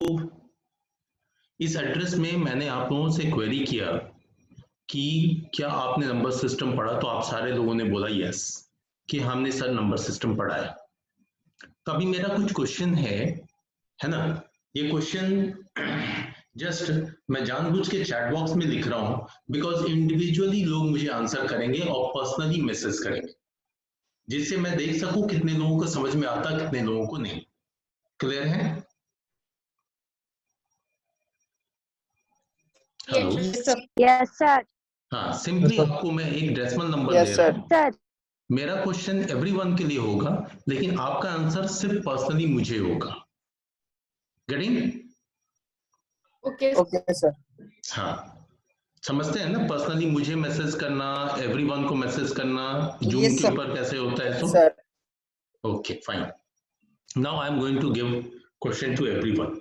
इस एड्रेस में मैंने आप लोगों से क्वेरी किया कि क्या आपने नंबर सिस्टम पढ़ा, तो आप सारे लोगों ने बोला यस कि हमने सर नंबर सिस्टम पढ़ा है। तो अभी मेरा कुछ क्वेश्चन है ना। ये क्वेश्चन जस्ट मैं जानबूझ के चैट बॉक्स में लिख रहा हूं बिकॉज इंडिविजुअली लोग मुझे आंसर करेंगे और पर्सनली मैसेज करेंगे, जिससे मैं देख सकूं कितने लोगों को समझ में आता, कितने लोगों को नहीं। क्लियर है? हेलो। Yes sir. हाँ, सिंपली आपको मैं एक डेसिमल नंबर दे यस रहा सर। हूँ। सर मेरा क्वेश्चन एवरीवन के लिए होगा, लेकिन आपका आंसर सिर्फ पर्सनली मुझे होगा। गेटिंग? Okay sir. हाँ, समझते हैं ना, पर्सनली मुझे मैसेज करना, एवरीवन को मैसेज करना, जूम यस के सर। ऊपर कैसे होता है so? Sir okay fine. Now I am going to give question to everyone.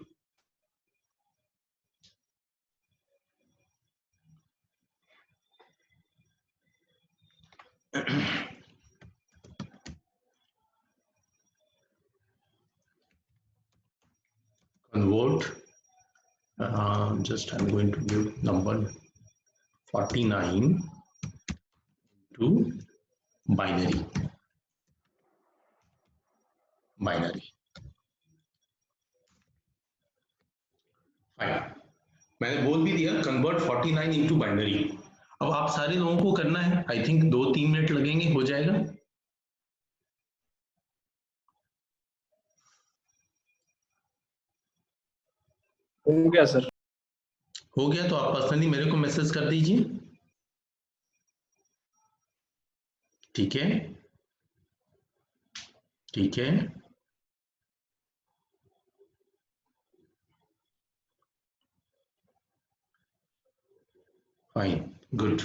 Convert, just I'm going to give number 49 to binary. Fine, मैंने बोल भी दिया कन्वर्ट 49 इंटू बाइनरी। अब आप सारे लोगों को करना है, आई थिंक 2-3 मिनट लगेंगे, हो जाएगा। हो गया सर। हो गया तो आप पर्सनली मेरे को मैसेज कर दीजिए, ठीक है? ठीक है, फाइन, गुड।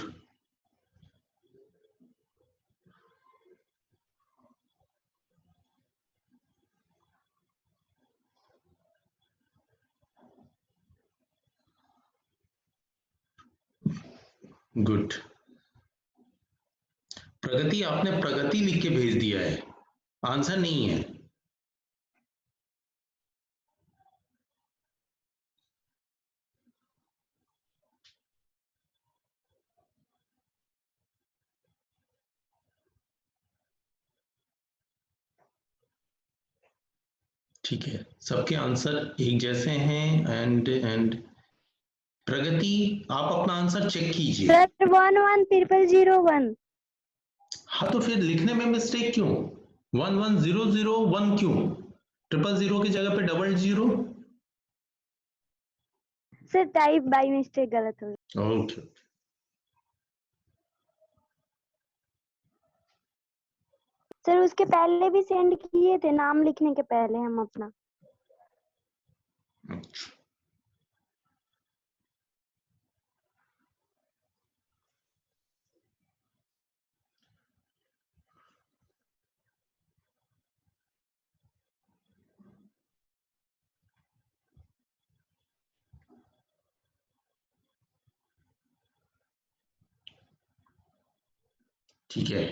गुड। प्रगति, आपने प्रगति लिख के भेज दिया है, आंसर नहीं है। ठीक है, सबके आंसर एक जैसे हैं। एंड प्रगति, आप अपना आंसर चेक कीजिए। सर 110001। हाँ, तो फिर लिखने में मिस्टेक क्यों? 11001 क्यों? 000 की जगह पे 00। सर टाइप बाय मिस्टेक गलत हो गई। ओके, सर उसके पहले भी सेंड किए थे, नाम लिखने के पहले हम अपना। ठीक है।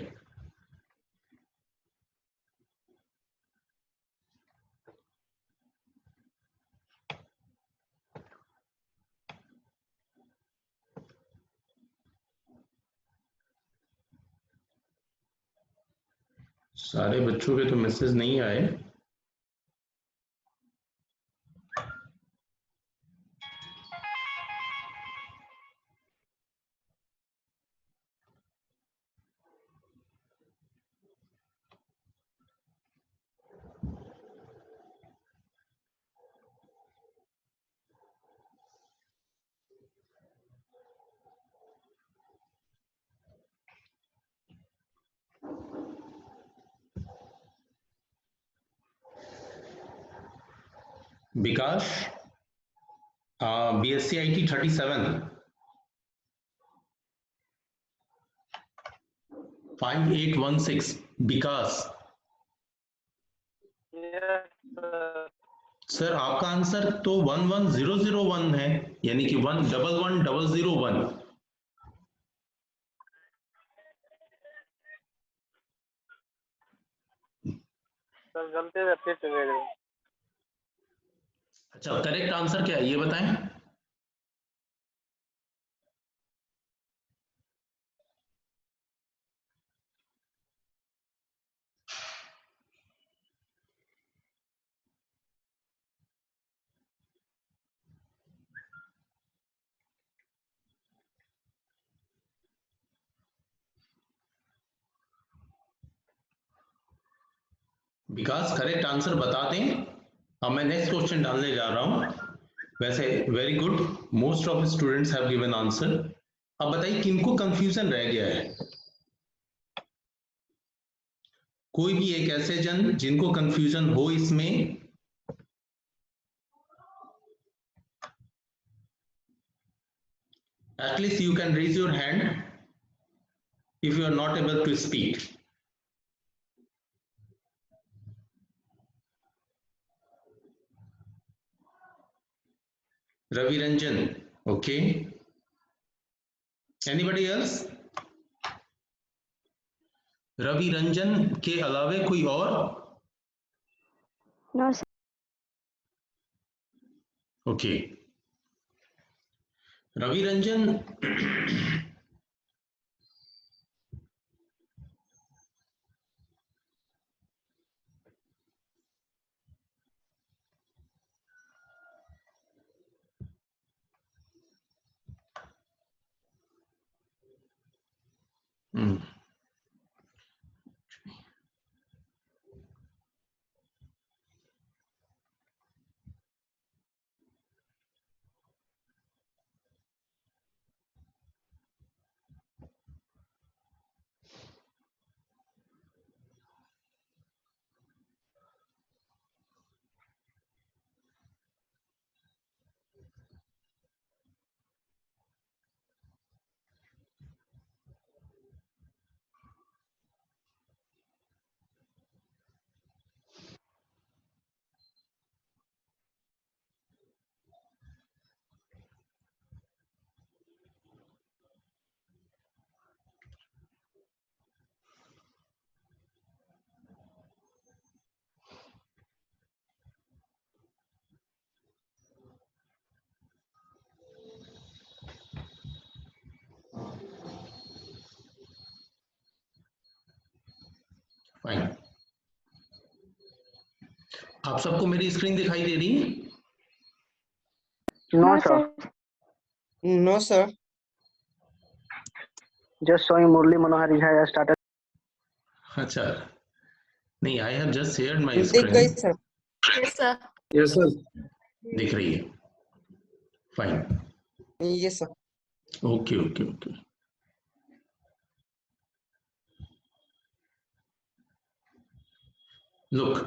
सारे बच्चों के तो मैसेज नहीं आए। विकास, BSc IT 37 5816 विकास। सर आपका आंसर तो 11001 है, यानी कि 111001। सर गलती से फिर से भेज रहे हैं। अच्छा, करेक्ट आंसर क्या है ये बताएं। विकास करेक्ट आंसर बता दें। अब मैं नेक्स्ट क्वेश्चन डालने जा रहा हूं। वैसे very good, most of students have given answer. अब बताइए किनको कंफ्यूजन रह गया है। कोई भी एक ऐसे जन जिनको कंफ्यूजन हो इसमें। At least you can raise your hand if you are not able to speak. Ravi Ranjan, okay. Anybody else? Ravi Ranjan के अलावे कोई और? No sir. Okay, Ravi Ranjan fine. आप सबको मेरी स्क्रीन दिखाई दे रही है? No sir. No, sir. Just showing Murli Manohar has started. अच्छा, नहीं, I have just shared my दिख गई screen. Sir. Yes, sir. Yes, sir. दिख रही है, fine. Yes, sir. Okay okay okay. Look,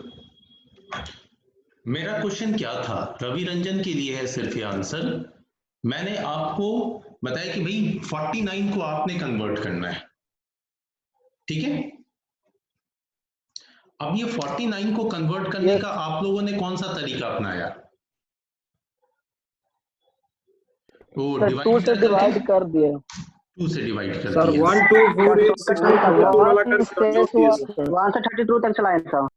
मेरा क्वेश्चन क्या था, रवि रंजन के लिए है सिर्फ ये आंसर। मैंने आपको बताया कि भाई 49 को आपने कन्वर्ट करना है, ठीक है। अब ये 49 को कन्वर्ट करने का आप लोगों ने कौन सा तरीका अपनाया? तो टू से डिवाइड कर दिए 2 से डिवाइड कर सर। दिया। 1 2 4 8 16 वाला कर दिया सर। 1 से 32 तक चलाएं सर।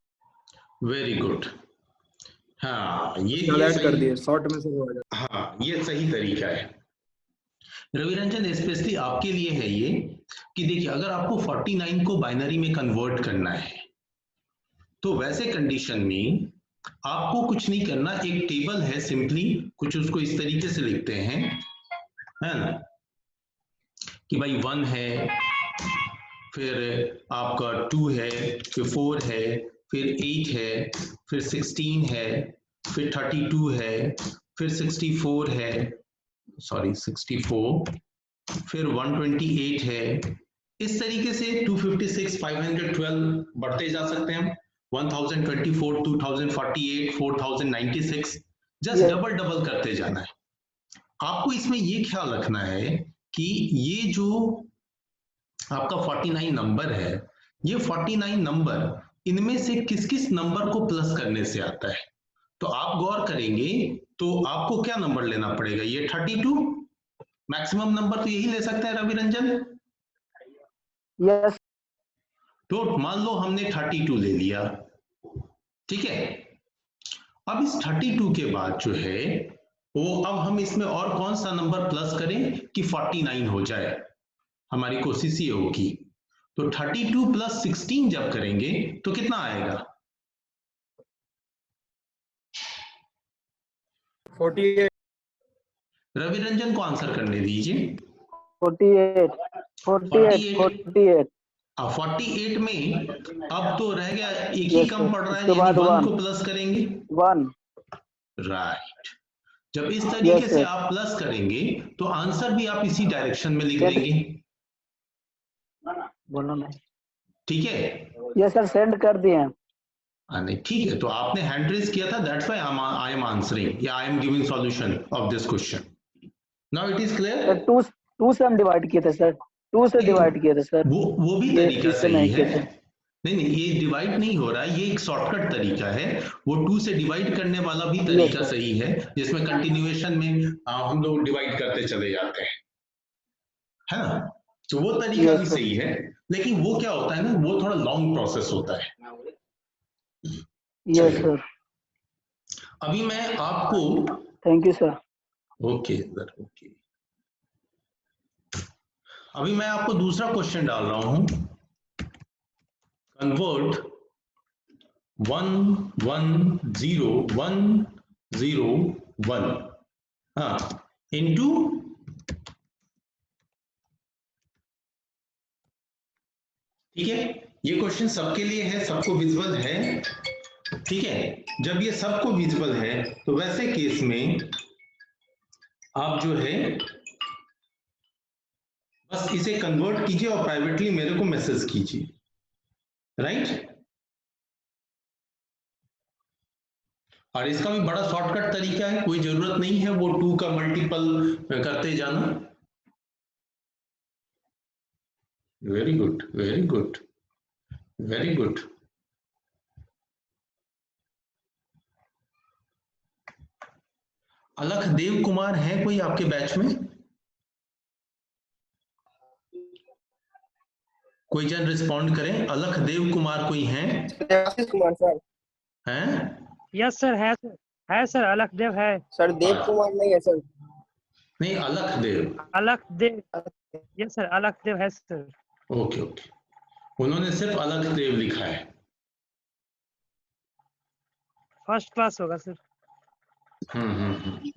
Very good. हाँ, ये ऐड कर सही, दिए शॉर्ट में से हो जाए। हाँ ये सही तरीका है। रवि रंजन स्पेशली आपके लिए है ये कि देखिए, अगर आपको 49 को बाइनरी में कन्वर्ट करना है तो वैसे कंडीशन में आपको कुछ नहीं करना, एक टेबल है, सिंपली कुछ उसको इस तरीके से लिखते हैं, है ना, कि भाई 1 है, फिर आपका 2 है, फिर 4 है, फिर 8 है, फिर 16 है, फिर 32 है, फिर 64 है, सॉरी 64, फिर 128 है। इस तरीके से 256, 512 बढ़ते जा सकते हैं हम, 1024, 2048, 4096, जस्ट डबल डबल करते जाना है। आपको इसमें ये ख्याल रखना है कि ये जो आपका 49 नंबर है, ये 49 नंबर इनमें से किस किस नंबर को प्लस करने से आता है। तो आप गौर करेंगे तो आपको क्या नंबर लेना पड़ेगा, ये 32 मैक्सिमम नंबर तो यही ले सकते हैं रवि रंजन। यस। तो मान लो हमने 32 ले लिया, ठीक है। अब इस 32 के बाद जो है वो अब हम इसमें और कौन सा नंबर प्लस करें कि 49 हो जाए, हमारी कोशिश ये होगी। तो 32 प्लस 16 जब करेंगे तो कितना आएगा? 48। रवि रंजन को आंसर करने दीजिए। 48 अब 48 में अब तो रह गया एक ही Yes, कम sir. पड़ रहा है, उसके बाद यानी 1 one. को प्लस करेंगे। 1 राइट, जब इस तरीके Yes, से sir. आप प्लस करेंगे तो आंसर भी आप इसी डायरेक्शन में लिख Sir. देंगे, बोलो ना। ठीक है? यस सर, सेंड कर दिए हैं। नहीं ठीक है, तो आपने हैंड रेज किया था, that's why I am answering या I am giving solution of this question. Now it is clear. Sir 2 से हम डिवाइड किए थे सर, 2 से डिवाइड किए थे सर। वो भी ये तरीका इससे सही नहीं है। किए थे। नहीं नहीं, ये डिवाइड नहीं हो रहा है, ये एक शॉर्टकट तरीका है। वो 2 से डिवाइड करने वाला भी तरीका sir. सही है, जिसमें कंटिन्यूएशन में हम लोग डिवाइड करते चले जाते हैं, है ना? तो वो तरीका Yes, भी sir. सही है, लेकिन वो क्या होता है ना, वो थोड़ा लॉन्ग प्रोसेस होता है। यस सर, अभी मैं आपको thank you sir. Okay sir, okay, अभी मैं आपको दूसरा क्वेश्चन डाल रहा हूं। कन्वर्ट 110 हाँ इनटू ठीक है, ये क्वेश्चन सबके लिए है, सबको विजुअल है, ठीक है? जब ये सबको विजुअल है तो वैसे केस में आप जो है बस इसे कन्वर्ट कीजिए और प्राइवेटली मेरे को मैसेज कीजिए, राइट? और इसका भी बड़ा शॉर्टकट तरीका है, कोई जरूरत नहीं है वो 2 का मल्टीपल करते जाना। Very good, very good, very good. अलख देव कुमार है कोई आपके बैच में? कोई जन रिस्पॉन्ड करें, अलख देव कुमार कोई हैं? देवाशीष कुमार सर। हैं? यस सर, है सर, अलख देव है सर देव कुमार नहीं है सर। नहीं, अलख देव। अलख देव, यस सर, अलख देव है सर। ओके ओके, उन्होंने सिर्फ अलख देव लिखा है। फर्स्ट क्लास होगा सर। हम्म।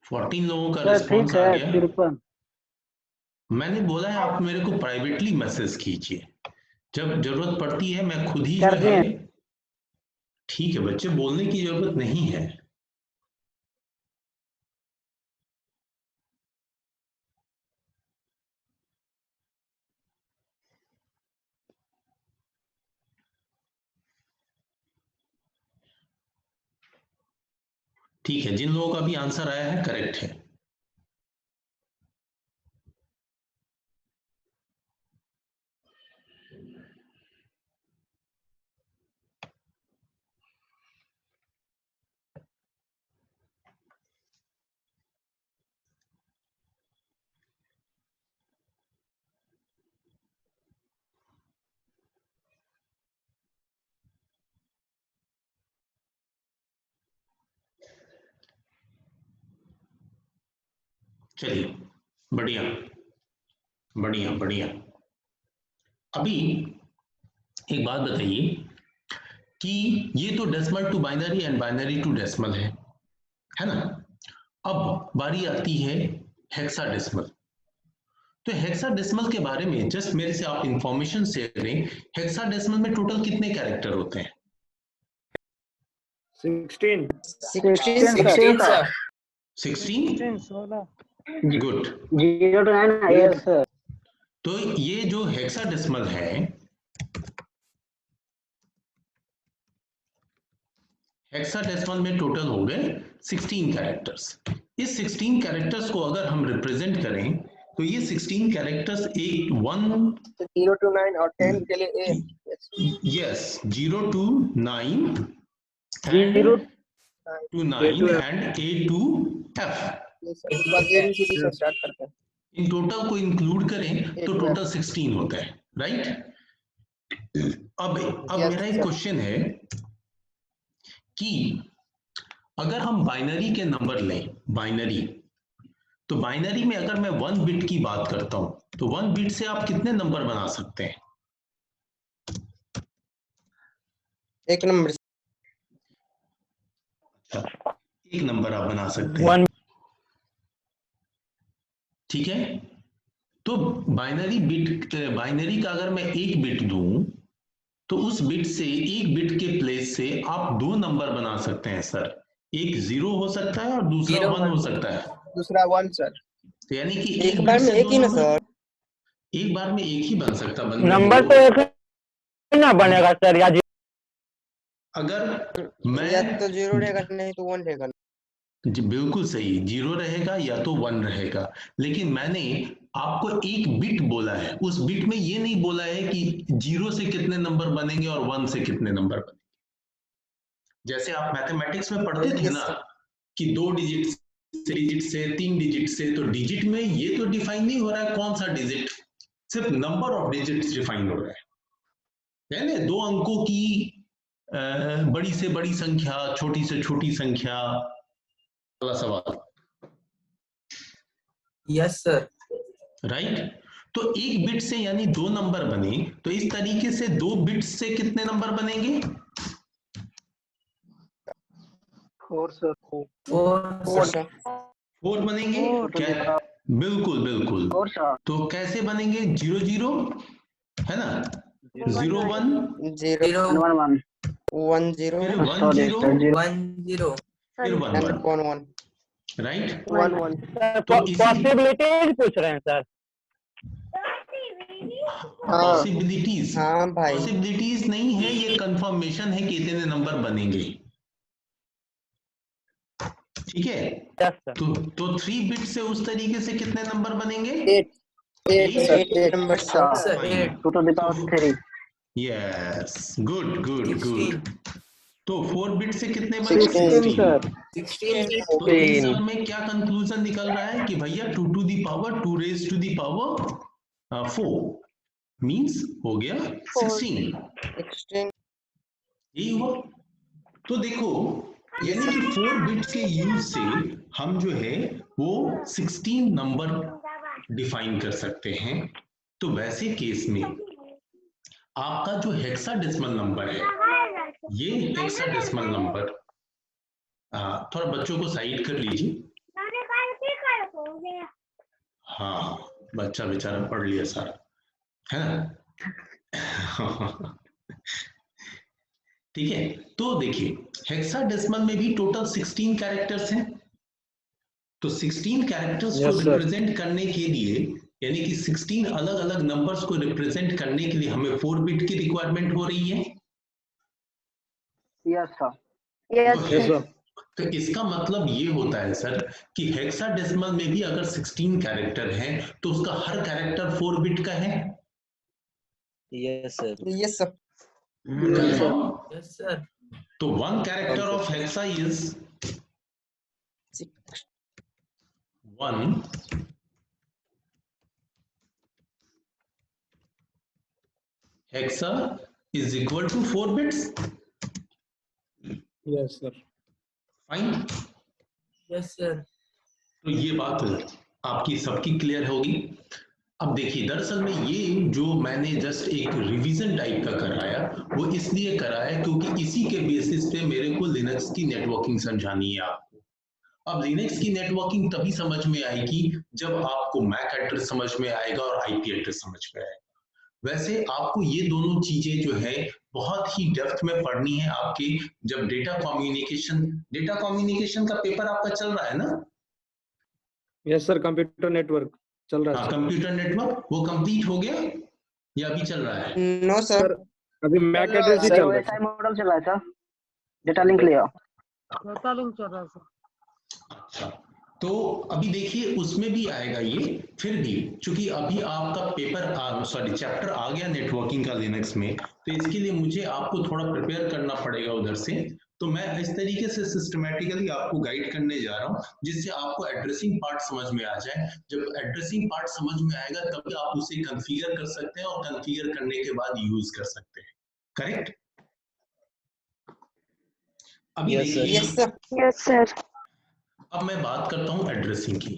14 लोगों का सर रिस्पॉन्स ठीक आ है, गया। 53। मैंने बोला है आप मेरे को प्राइवेटली मैसेज कीजिए, जब जरूरत पड़ती है मैं खुद ही जो कर दिए। है। ठीक है बच्चे, बोलने की जरूरत नहीं है। ठीक है, जिन लोगों का भी आंसर आया है करेक्ट है। चलिए, बढ़िया बढ़िया बढ़िया। अभी एक बात बताइए कि ये तो decimal to binary and binary to decimal है ना? अब बारी आती है हेक्साडेसिमल। तो हेक्साडेसिमल के बारे में जस्ट मेरे से आप इंफॉर्मेशन शेयर करें। हेक्साडेसिमल में टोटल कितने कैरेक्टर होते हैं? 16 sir. 16? 16। Good. 0 to 9 yes sir. तो ये जो हेक्साडेसिमल है, हेक्साडेसिमल में टोटल हो गए 16 कैरेक्टर्स। इस 16 कैरेक्टर्स को अगर हम रिप्रेजेंट करें तो ये 16 कैरेक्टर्स एक 1 0 to 9 और 10 के लिए Yes, 0 to 9 0 to 9 and A to F. उसके बाद ABCD से स्टार्ट करते हैं। इन टोटल को इंक्लूड करें तो टोटल 16 होता है, राइट? अब मेरा एक क्वेश्चन है कि अगर हम बाइनरी के नंबर लें, बाइनरी, तो बाइनरी में अगर मैं 1 बिट की बात करता हूं तो 1 बिट से आप कितने नंबर बना सकते हैं? एक नंबर, एक नंबर आप बना सकते हैं, ठीक है? तो बाइनरी का अगर मैं 1 बिट दूं तो उस बिट से, 1 बिट के प्लेस से आप 2 नंबर बना सकते हैं सर। एक 0 हो सकता है और दूसरा 1 हो सकता है। दूसरा 1 सर। तो यानी कि एक बार में एक ही ना सर? एक बार में एक ही बन सकता है। नंबर तो एक ही ना बनेगा सर, या अगर मैं या तो 0 रहेगा नहीं तो 1 रहेगा। जी बिल्कुल सही, 0 रहेगा या तो 1 रहेगा, लेकिन मैंने आपको एक बिट बोला है, उस बिट में ये नहीं बोला है कि 0 से कितने नंबर बनेंगे और 1 से कितने नंबर बनेंगे। जैसे आप मैथमेटिक्स में पढ़ते थे ना कि 2 डिजिट से 3 डिजिट से, तो डिजिट में ये तो डिफाइन नहीं हो रहा है कौन सा डिजिट, सिर्फ नंबर ऑफ डिजिट्स डिफाइन हो रहा है ना? 2 अंकों की बड़ी से बड़ी संख्या, छोटी से छोटी संख्या वाला सवाल। Yes sir. राइट? तो एक बिट से यानी 2 नंबर बने, तो इस तरीके से 2 बिट्स से कितने नंबर बनेंगे? 4 सर। 4 बनेंगे। क्या? बिल्कुल बिल्कुल। 4 सर। तो कैसे बनेंगे? 0 0 है ना, 0 1 0 1 1 1 0 फिर 1 0 1 0 फिर 1 1, 1 1 राइट? 1 1। तो इसी पॉसिबिलिटीज पूछ रहे हैं सर। पॉसिबिलिटीज, हाँ भाई, पॉसिबिलिटीज नहीं है, ये कंफर्मेशन है कि इतने नंबर बनेंगे, ठीक है? तो 3 बिट से उस तरीके से कितने नंबर बनेंगे? 8 number sir. 2 to the power 3। Yes, good good good. तो 4 बिट से कितने बने? 16 सर। 16। तो इन सब में क्या कंक्लूजन निकल रहा है कि भैया 2 to the power 2 raised to the power 4 means हो गया 16। 16 यही हुआ। तो देखो, यानी कि 4 बिट्स के यूज से हम जो है वो 16 नंबर डिफाइन कर सकते हैं। तो वैसे केस में आपका जो हेक्साडेसिमल नंबर है, ये हेक्साडेसिमल नंबर, थोड़ा बच्चों को साइड कर लीजिए। हाँ, बच्चा बेचारा पढ़ लिया सारा, है ना? ठीक है, तो देखिए हेक्साडेसिमल में भी टोटल 16 कैरेक्टर्स हैं। तो 16 कैरेक्टर्स को रिप्रेजेंट करने के लिए, यानी कि 16 अलग अलग नंबर्स को रिप्रेजेंट करने के लिए हमें 4 बिट की रिक्वायरमेंट हो रही है। Yes sir. तो इसका मतलब ये होता है सर कि हेक्साडेसिमल में भी अगर 16 कैरेक्टर हैं तो उसका हर कैरेक्टर 4 बिट का है। Yes sir. Yes sir. Confirm? Yes sir. तो 1 character of hexa is 1 hexa is equal to 4 bits. Yes sir. Fine. Yes sir. तो ये बात आपकी सबकी क्लियर होगी। अब देखिए, दरअसल में ये जो मैंने जस्ट एक रिवीजन टाइप का कराया, वो इसलिए कराया क्योंकि इसी के बेसिस पे मेरे को लिनक्स की नेटवर्किंग समझानी है आपको। अब लिनक्स की नेटवर्किंग तभी समझ में आएगी जब आपको मैक एड्रेस समझ में आएगा और आईपी एड्रेस समझ में आएगा। वैसे आपको ये दोनों चीजें जो है बहुत ही डेप्थ में पढ़नी है आपके, जब डेटा कम्युनिकेशन का पेपर आपका चल रहा है ना? यस सर, कंप्यूटर नेटवर्क चल रहा है। हाँ, कंप्यूटर नेटवर्क वो कंप्लीट हो गया या अभी चल रहा है? नो सर, अभी मैक एड्रेस ही चल रहा है। एसआई मॉडल चल रहा है सर। डेटा लिंक लिया। डेटा लिंक चल रहा है सर। अच्छा, तो अभी देखिए उसमें भी आएगा ये, फिर भी चूंकि अभी आपका पेपर चैप्टर आ गया नेटवर्किंग का लिनक्स में, तो इसके लिए मुझे आपको थोड़ा प्रिपेयर करना पड़ेगा उधर से। तो मैं इस तरीके से सिस्टमेटिकली आपको गाइड करने जा रहा हूँ जिससे आपको एड्रेसिंग पार्ट समझ में आ जाए। जब एड्रेसिंग पार्ट समझ में आएगा तभी आप उसे कॉन्फ़िगर कर सकते हैं और कॉन्फ़िगर करने के बाद यूज कर सकते हैं। करेक्ट? अभी Yes, sir. देखिए, Yes, sir. Yes sir. अब मैं बात करता हूं एड्रेसिंग की।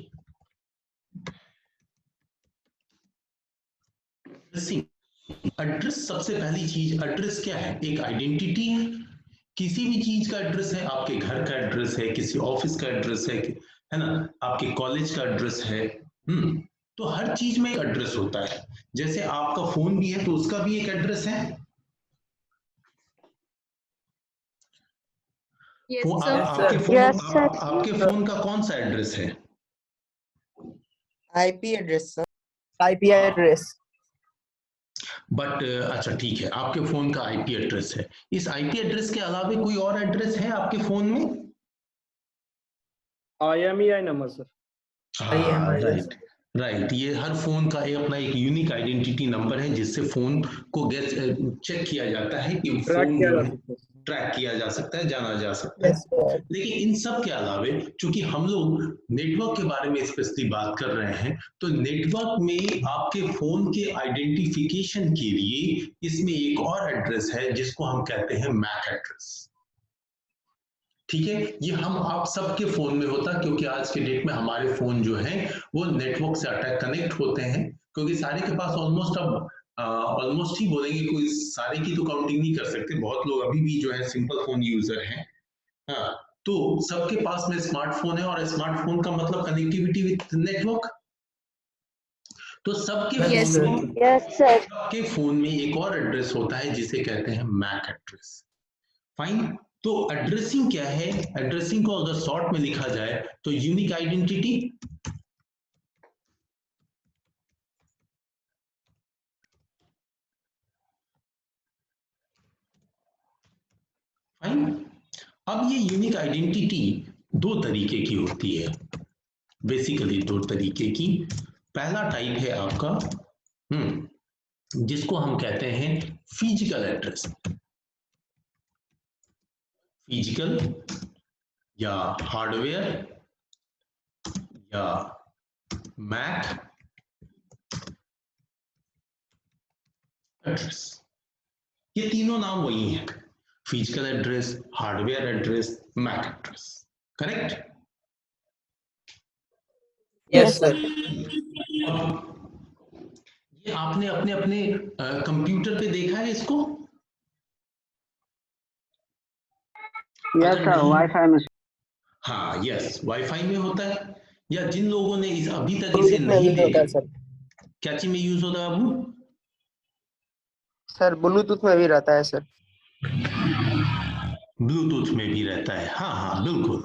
एड्रेस, सबसे पहली चीज, एड्रेस क्या है? एक आइडेंटिटी है। किसी भी चीज का एड्रेस है, आपके घर का एड्रेस है, किसी ऑफिस का एड्रेस है ना, आपके कॉलेज का एड्रेस है। तो हर चीज में एक एड्रेस होता है। जैसे आपका फोन भी है तो उसका भी एक एड्रेस है। Yes, वो sir. आपके Yes, फोन, यस सर। आपके फोन का कौन सा एड्रेस है? IP address, sir. IP address. But अच्छा ठीक है, आपके फोन का आईपी एड्रेस है। इस आईपी एड्रेस के अलावा कोई और एड्रेस है आपके फोन में? IMEI number sir. हाँ, IMEI. Right right. ये हर फोन का अपना एक यूनिक आइडेंटिटी नंबर है जिससे फोन को चेक किया जाता है कि ट्रैक फोन किया जो जा है सकता है। ट्रैक किया जा सकता है, जाना जा सकता है। Yes, sir. लेकिन इन सब के अलावे चूंकि हम लोग नेटवर्क के बारे में स्पेशली बात कर रहे हैं, तो नेटवर्क में आपके फोन के आइडेंटिफिकेशन के लिए इसमें एक और एड्रेस है जिसको हम कहते हैं मैक एड्रेस। ठीक है, ये हम आप सबके फोन में होता है क्योंकि आज के डेट में हमारे फोन जो है वो नेटवर्क से अटैक कनेक्ट होते हैं, क्योंकि सारे के पास ऑलमोस्ट, अब ऑलमोस्ट ही बोलेंगे, कोई सारे की तो काउंटिंग नहीं कर सकते, बहुत लोग अभी भी जो है सिंपल फोन यूजर हैं। हाँ, तो सबके पास में स्मार्टफोन है और स्मार्टफोन का मतलब कनेक्टिविटी विद नेटवर्क। तो सबके Yes, Yes, फोन sir. में, यस सर। सबके फोन में एक और एड्रेस होता है जिसे कहते हैं मैक एड्रेस। फाइन। तो एड्रेसिंग क्या है? एड्रेसिंग को अगर शॉर्ट में लिखा जाए तो यूनिक आइडेंटिटी, फाइन। अब ये यूनिक आइडेंटिटी दो तरीके की होती है, बेसिकली दो तरीके की। पहला टाइप है आपका जिसको हम कहते हैं फिजिकल एड्रेस। फिजिकल या हार्डवेयर या मैक एड्रेस, ये तीनों नाम वही हैं। Physical address, hardware address, MAC address. Correct? Yes, yes sir. ये आपने अपने अपने कंप्यूटर पे देखा है इसको? यस अगर सर, नहीं, वाईफाई में। हाँ यस, वाईफाई में होता है। या जिन लोगों ने इस अभी तक इसे Bluetooth में नहीं भी होता है, देखा, sir. क्या चीज में यूज होता है बाबू? Sir, Bluetooth में भी रहता है, sir. ब्लूटूथ में भी रहता है, हाँ हाँ बिल्कुल।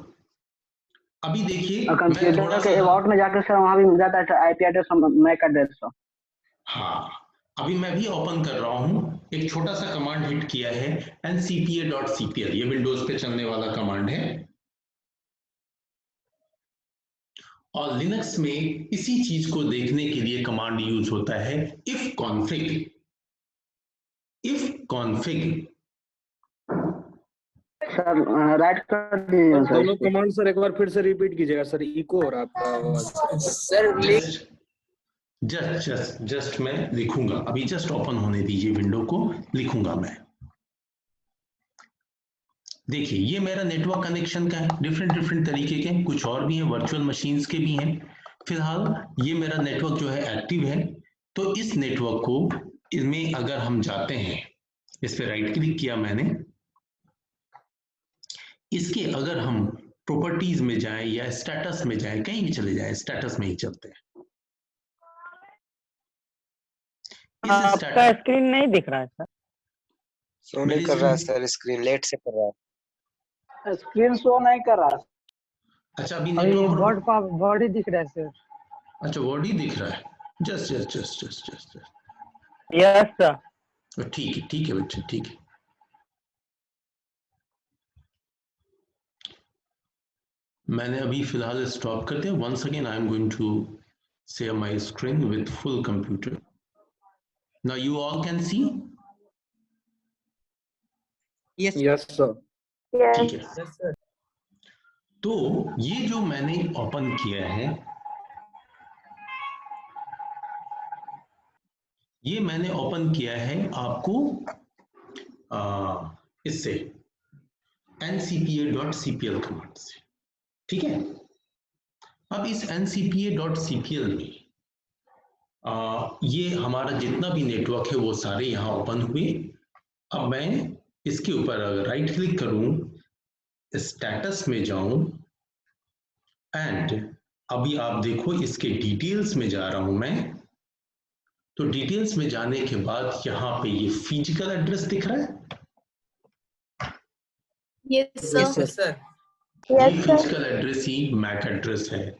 अभी देखिए और मैं थोड़ा कंप्यूटर के सा, अबाउट में जाकर सर वहाँ भी मिल जाता है आईपी एड्रेस, मैक एड्रेस। हाँ अभी मैं भी ओपन कर रहा हूं, एक छोटा सा कमांड हिट किया है ncpa.cpl, ये विंडोज पे चलने वाला कमांड है। और लिनक्स में इसी चीज को देखने के लिए कमांड यूज होता है if config. If config, sir right कर दीजिए सर सर दोनों इसको। कमांड सर एक बार फिर से रिपीट कीजिएगा सर, इको हो रहा है आपका आवाज। Sir, just just just just मैं लिखूंगा, अभी जस्ट ओपन होने दीजिए विंडो को, लिखूंगा मैं। देखिए ये मेरा नेटवर्क कनेक्शन का है, डिफरेंट डिफरेंट तरीके के, कुछ और भी हैं, वर्चुअल मशीन्स के भी हैं। फिलहाल ये मेरा नेटवर्क जो है एक्टिव है। तो इस नेटवर्क को, इसमें अगर हम जाते हैं, इस पे राइट क्लिक किया मैंने, इसके अगर हम प्रॉपर्टीज में जाएं या स्टेटस में जाएं, कहीं भी चले जाएं, स्टेटस में ही चलते हैं। इस आपका स्टेटस, स्क्रीन नहीं दिख रहा है सर। शो नहीं मेरी कर रहा है, स्क्रीन, सर. स्क्रीन लेट से कर रहा है. स्क्रीन शो नहीं कर रहा। अच्छा अभी अभी नेटवर्क, बॉडी दिख रहा है सर। अच्छा वर्ड ही दिख रहा है, just just just just just, yes sir. ठीक है बच्चे, ठीक है। मैंने अभी फिलहाल स्टॉप कर दिया. Once again I am going to share my screen with full computer. Now you all can see. Yes. Yes, sir. ठीक है. Yes, sir. तो ये जो मैंने ओपन किया है, ये मैंने ओपन किया है आपको इससे ncpa.cpl कमांड से. ठीक है. अब इस ncpa.cpl में ये हमारा जितना भी नेटवर्क है वो सारे यहाँ ओपन हुए. अब मैं इसके ऊपर अगर राइट क्लिक करूं, स्टेटस में जाऊं एंड अभी आप देखो इसके डिटेल्स में जा रहा हूं मैं. तो डिटेल्स में जाने के बाद यहाँ पे ये फिजिकल एड्रेस दिख रहा है. Yes, sir. ये फिजिकल एड्रेस ही मैक एड्रेस है,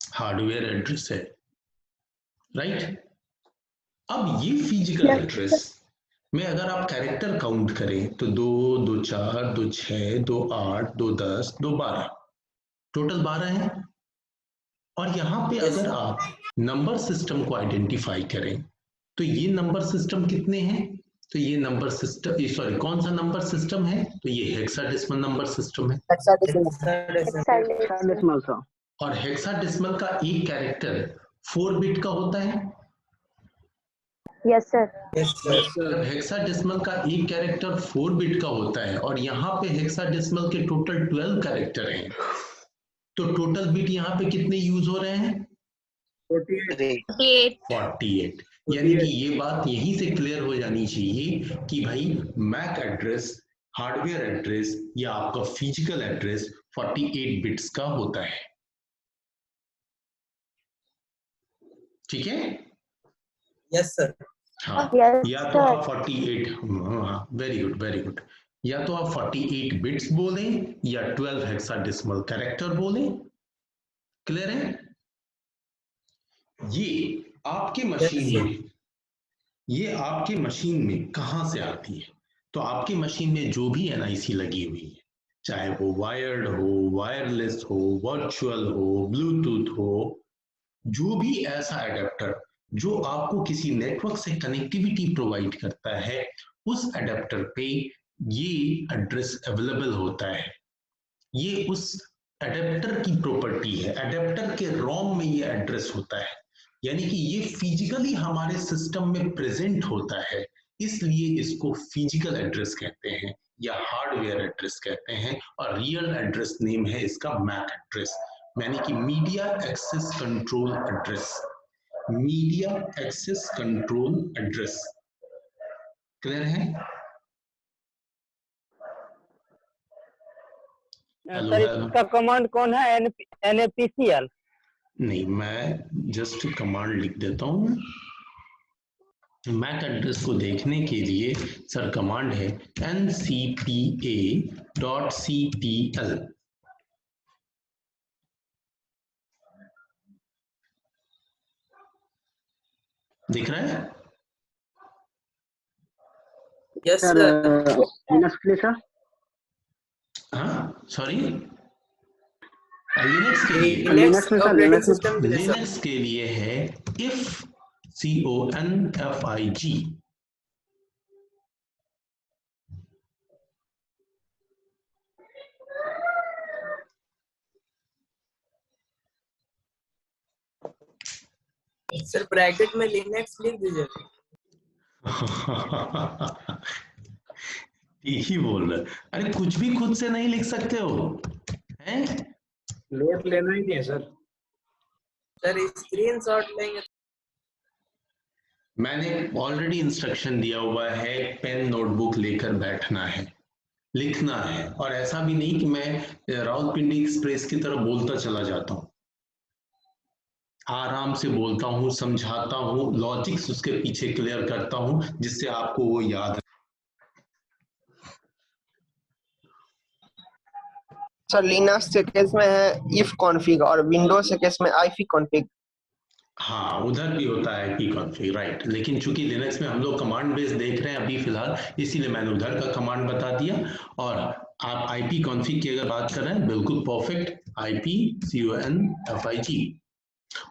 हार्डवेयर एड्रेस है, राइट. अब ये फिजिकल एड्रेस में अगर आप कैरेक्टर काउंट करें तो 2, 2, 4, 2, 6, 2, 8, 2, 10, 2, 12, टोटल 12 है. और यहाँ पे अगर आप नंबर सिस्टम को आइडेंटिफाई करें तो ये नंबर सिस्टम कितने हैं? तो ये नंबर सिस्टम, सॉरी, कौन सा नंबर सिस्टम है? तो ये हेक्साडेसिमल नंबर सिस्टम है. Hexadecimal sir. और हेक्साडेसिमल का एक कैरेक्टर 4 बिट का होता है. Yes sir. जब हेक्साडेसिमल का एक कैरेक्टर 4 बिट का होता है और यहाँ पे हेक्साडेसिमल के टोटल 12 कैरेक्टर हैं, तो टोटल बिट यहाँ पे कितने यूज हो रहे हैं? 48. यानी कि ये बात यहीं से क्लियर हो जानी चाहिए कि भाई मैक एड्रेस, हार्डवेयर एड्रेस या आपका फिजिकल एड्रेस 48 बिट्स का होता है. ठीक है. Yes, sir. हाँ. Yes, या तो आप 48, वेरी गुड वेरी गुड, या तो आप 48 बिट्स बोलें या 12 हेक्साडेसिमल कैरेक्टर बोलें. क्लियर है? ये आपके मशीन में, ये आपके मशीन में कहां से आती है? तो आपके मशीन में जो भी एनआईसी लगी हुई है, चाहे वो वायर्ड हो, वायरलेस हो, वर्चुअल हो, ब्लूटूथ हो, जो भी ऐसा एडेप्टर जो आपको किसी नेटवर्क से कनेक्टिविटी प्रोवाइड करता है, उस एडेप्टर पे ये एड्रेस अवेलेबल होता है. ये उस एडेप्टर की प्रॉपर्टी है. एडेप्टर के रोम में ये एड्रेस होता है, यानी कि ये फिजिकली हमारे सिस्टम में प्रेजेंट होता है, इसलिए इसको फिजिकल एड्रेस कहते हैं या हार्डवेयर एड्रेस कहते हैं. और रियल एड्रेस नेम है इसका मैक एड्रेस, यानी कि media access control address. Media access control address. Clear है? सर इसका कमांड कौन है? NAPCL? नहीं, मैं जस्ट कमांड लिख देता हूं. मैक एड्रेस को देखने के लिए सर कमांड है ncpa.cpl. दिख रहा है? Yes, sir sir. लिनक्स के लिए सर. हाँ, सॉरी, लिनक्स के लिए, लिनक्स में सर, operating लिनक्स में system के लिए, sir. लिनक्स के लिए है if CONFIG. सर ब्रैकेट में लिनक्स लिख दीजिए. ठीक ही बोल रहे. अरे कुछ भी खुद से नहीं लिख सकते हो हैं? लोड लेना ही नहीं है सर. सर स्क्रीनशॉट लेंगे. मैंने ऑलरेडी इंस्ट्रक्शन दिया हुआ है, पेन नोटबुक लेकर बैठना है, लिखना है. और ऐसा भी नहीं कि मैं रावलपिंडी एक्सप्रेस की तरह बोलता चला जाता हूँ. आराम से बोलता हूँ, समझाता हूँ, लॉजिक्स उसके पीछे क्लियर करता हूँ जिससे आपको वो याद. सर लिनक्स के केस में है if config और विंडोज के केस में if config. हाँ, उधर भी होता है कि कॉन्फ़िग, राइट. लेकिन चूंकि लिनक्स में हम लोग कमांड बेस देख रहे हैं अभी फिलहाल, इसीलिए मैंने उधर का कमांड बता दिया. और आप आईपी कॉन्फ़िग की अगर बात कर रहे हैं, बिल्कुल परफेक्ट, आईपी CONFIG,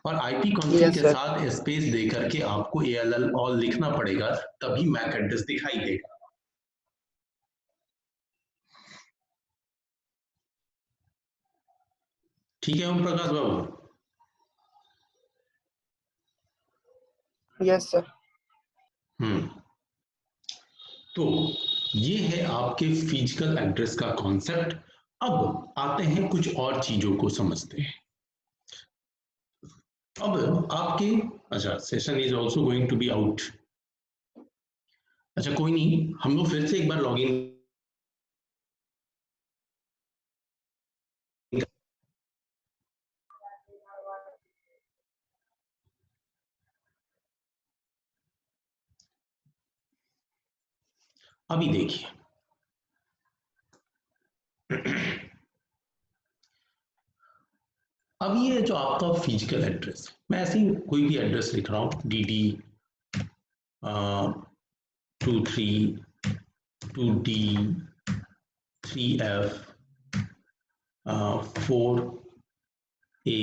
और आईपी कॉन्फ़िग Yes, के sir. साथ स्पेस दे करके आपको ALL ऑल लिखना पड़ेगा, तभी मैक एड्रेस दिखाई देगा। ठीक है ओम प्रकाश बाबू? Yes, sir. तो ये है आपके फिजिकल एड्रेस का कॉन्सेप्ट। अब आते हैं कुछ और चीजों को समझते हैं। अब आपके, अच्छा, session is also going to be out. अच्छा कोई नहीं, हम लोग फिर से एक बार लॉगिन अभी देखिए, अब ये जो आपका फिजिकल एड्रेस, मैं ऐसे ही कोई भी एड्रेस लिख रहा हूँ, DD 23 2D 3F 4A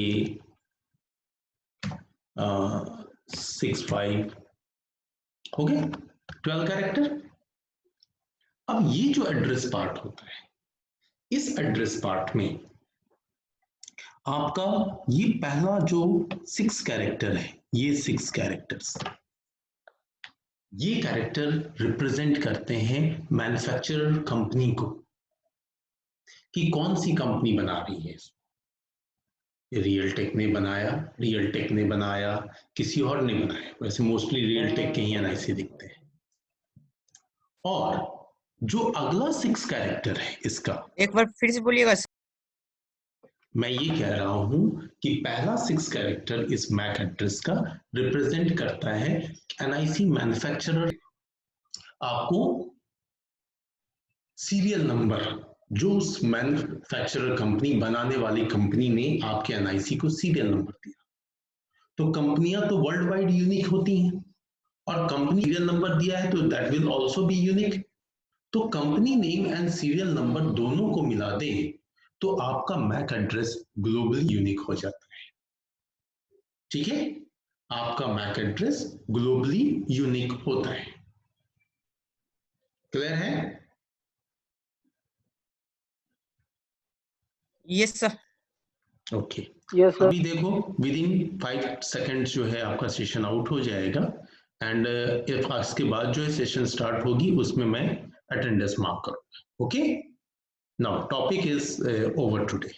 65, हो गए 12 कैरेक्टर। अब ये जो एड्रेस पार्ट होता है, इस एड्रेस पार्ट में आपका ये पहला जो 6 कैरेक्टर है, ये 6 कैरेक्टर्स, ये कैरेक्टर रिप्रेजेंट करते हैं मैन्युफैक्चरर कंपनी को, कि कौन सी कंपनी बना रही है। रियलटेक ने बनाया, रियलटेक ने बनाया, किसी और ने बनाया, वैसे मोस्टली रियलटेक के ही एनआईसी दिखते हैं। और जो अगला 6 कैरेक्टर है इसका, एक बार फिर से बोलिएगा। मैं ये कह रहा हूं कि पहला 6 कैरेक्टर इस मैक एड्रेस का रिप्रेजेंट करता है एनआईसी मैन्युफैक्चरर। आपको सीरियल नंबर, जो उस मैन्युफैक्चरर कंपनी, बनाने वाली कंपनी ने आपके एनआईसी को सीरियल नंबर दिया। तो कंपनियां तो वर्ल्ड वाइड यूनिक होती हैं, और कंपनी सीरियल नंबर दिया है तो that will also be unique. तो company name and serial number दोनों को मिला दें तो आपका मैक एड्रेस ग्लोबली यूनिक हो जाता है। ठीक है, आपका मैक एड्रेस ग्लोबली यूनिक होता है। क्लियर है? Yes sir. Okay, yes sir. अभी देखो विद इन 5 सेकेंड्स जो है आपका सेशन आउट हो जाएगा, एंड इफ इसके बाद जो है सेशन स्टार्ट होगी उसमें मैं अटेंडेंस मार्क करूंगा। Okay, now topic is over today.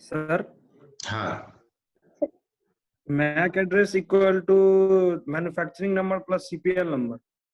Sir, हाँ, MAC address equal to manufacturing number plus CPL number.